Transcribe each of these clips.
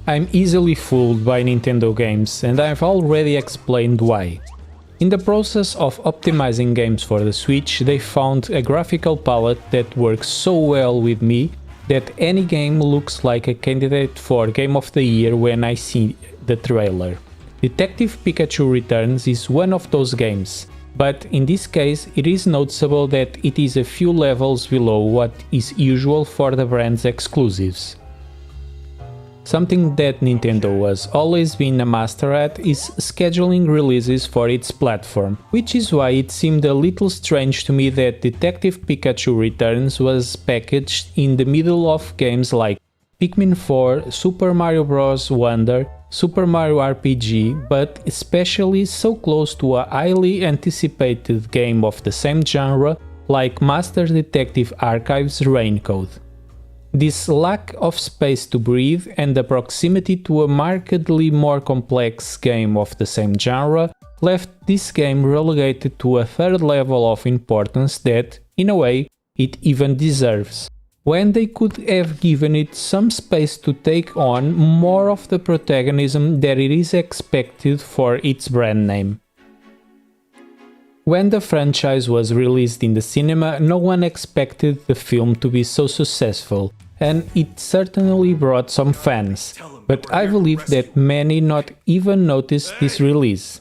I'm easily fooled by Nintendo games, and I've already explained why. In the process of optimizing games for the Switch, they found a graphical palette that works so well with me that any game looks like a candidate for Game of the Year when I see the trailer. Detective Pikachu Returns is one of those games, but in this case it is noticeable that it is a few levels below what is usual for the brand's exclusives. Something that Nintendo has always been a master at is scheduling releases for its platform, which is why it seemed a little strange to me that Detective Pikachu Returns was packaged in the middle of games like Pikmin 4, Super Mario Bros. Wonder, Super Mario RPG, but especially so close to a highly anticipated game of the same genre like Master Detective Archives Raincode. This lack of space to breathe and the proximity to a markedly more complex game of the same genre left this game relegated to a third level of importance that, in a way, it even deserves, when they could have given it some space to take on more of the protagonism that it is expected for its brand name. When the franchise was released in the cinema, no one expected the film to be so successful, and it certainly brought some fans, but I believe that many not even noticed this release.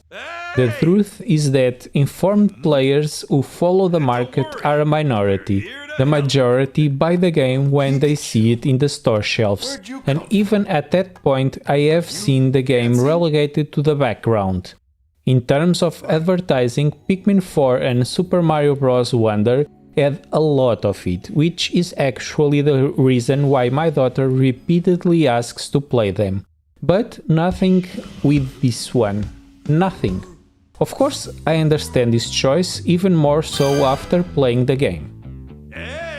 The truth is that informed players who follow the market are a minority. The majority buy the game when they see it in the store shelves, and even at that point I have seen the game relegated to the background. In terms of advertising, Pikmin 4 and Super Mario Bros. Wonder had a lot of it, which is actually the reason why my daughter repeatedly asks to play them. But nothing with this one. Nothing. Of course, I understand this choice, even more so after playing the game.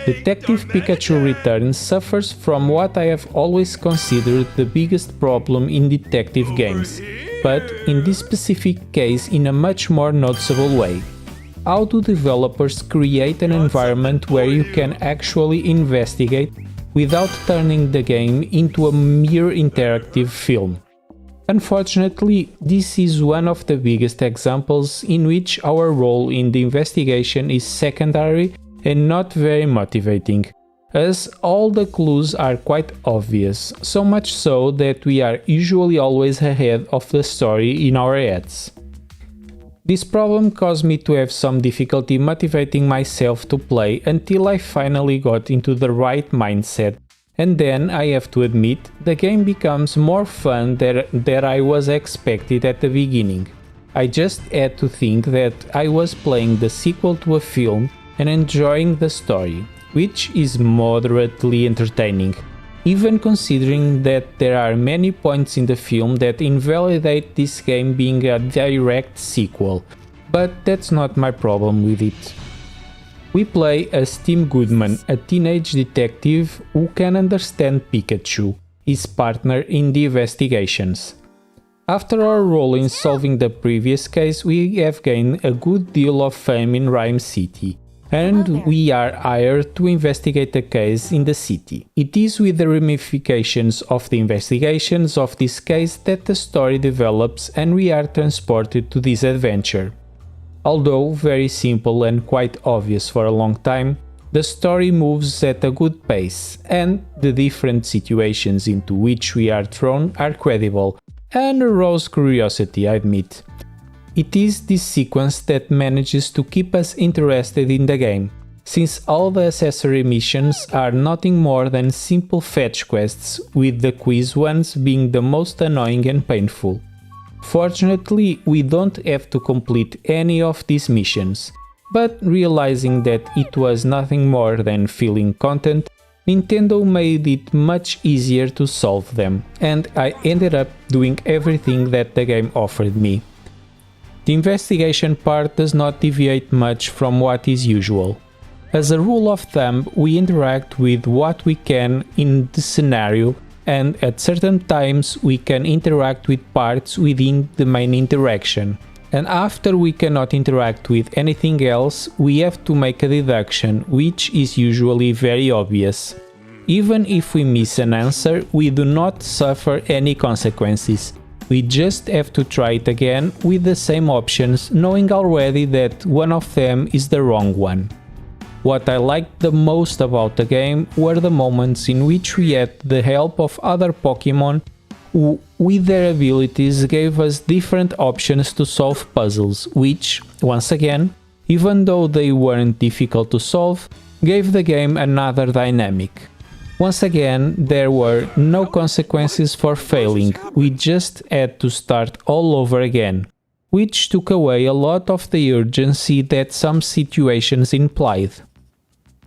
Detective Pikachu Returns suffers from what I have always considered the biggest problem in detective games, but in this specific case in a much more noticeable way. How do developers create an environment where you can actually investigate without turning the game into a mere interactive film? Unfortunately, this is one of the biggest examples in which our role in the investigation is secondary and not very motivating, as all the clues are quite obvious, so much so that we are usually always ahead of the story in our heads. This problem caused me to have some difficulty motivating myself to play until I finally got into the right mindset, and then I have to admit, the game becomes more fun than I was expected at the beginning. I just had to think that I was playing the sequel to a film and enjoying the story, which is moderately entertaining, even considering that there are many points in the film that invalidate this game being a direct sequel, but that's not my problem with it. We play as Tim Goodman, a teenage detective who can understand Pikachu, his partner in the investigations. After our role in solving the previous case, we have gained a good deal of fame in Rhyme City, and we are hired to investigate a case in the city. It is with the ramifications of the investigations of this case that the story develops and we are transported to this adventure. Although very simple and quite obvious for a long time, the story moves at a good pace, and the different situations into which we are thrown are credible, and arouse curiosity, I admit. It is this sequence that manages to keep us interested in the game, since all the accessory missions are nothing more than simple fetch quests, with the quiz ones being the most annoying and painful. Fortunately, we don't have to complete any of these missions, but realizing that it was nothing more than filling content, Nintendo made it much easier to solve them, and I ended up doing everything that the game offered me. The investigation part does not deviate much from what is usual. As a rule of thumb, we interact with what we can in the scenario, and at certain times we can interact with parts within the main interaction. And after we cannot interact with anything else, we have to make a deduction, which is usually very obvious. Even if we miss an answer, we do not suffer any consequences. We just have to try it again with the same options, knowing already that one of them is the wrong one. What I liked the most about the game were the moments in which we had the help of other Pokemon who, with their abilities, gave us different options to solve puzzles, which, once again, even though they weren't difficult to solve, gave the game another dynamic. Once again, there were no consequences for failing, we just had to start all over again, which took away a lot of the urgency that some situations implied.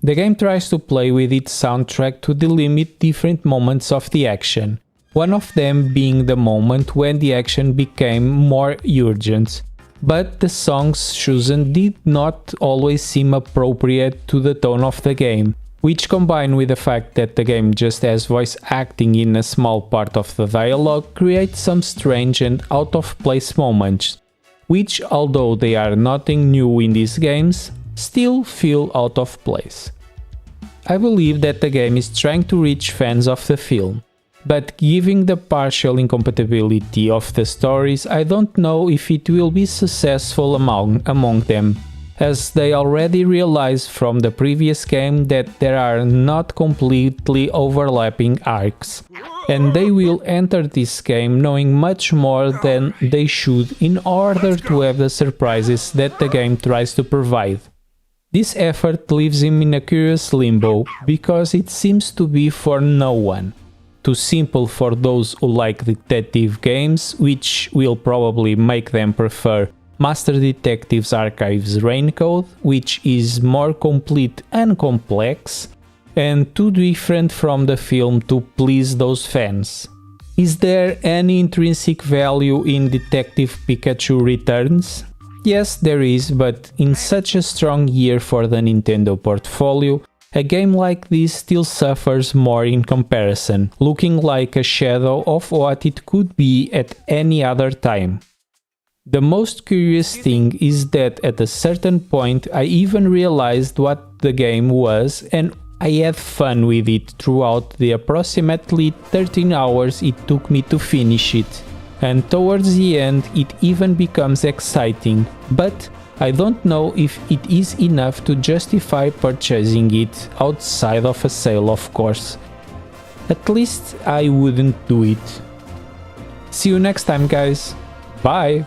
The game tries to play with its soundtrack to delimit different moments of the action, one of them being the moment when the action became more urgent, but the songs chosen did not always seem appropriate to the tone of the game, which combined with the fact that the game just has voice acting in a small part of the dialogue creates some strange and out of place moments, which, although they are nothing new in these games, still feel out of place. I believe that the game is trying to reach fans of the film, but given the partial incompatibility of the stories, I don't know if it will be successful among them, as they already realized from the previous game that there are not completely overlapping arcs, and they will enter this game knowing much more than they should in order to have the surprises that the game tries to provide. This effort leaves him in a curious limbo, because it seems to be for no one. Too simple for those who like detective games, which will probably make them prefer Master Detective's Archives Raincode, which is more complete and complex, and too different from the film to please those fans. Is there any intrinsic value in Detective Pikachu Returns? Yes, there is, but in such a strong year for the Nintendo portfolio, a game like this still suffers more in comparison, looking like a shadow of what it could be at any other time. The most curious thing is that at a certain point I even realized what the game was, and I had fun with it throughout the approximately 13 hours it took me to finish it. And towards the end it even becomes exciting, but I don't know if it is enough to justify purchasing it outside of a sale, of course. At least I wouldn't do it. See you next time, guys. Bye!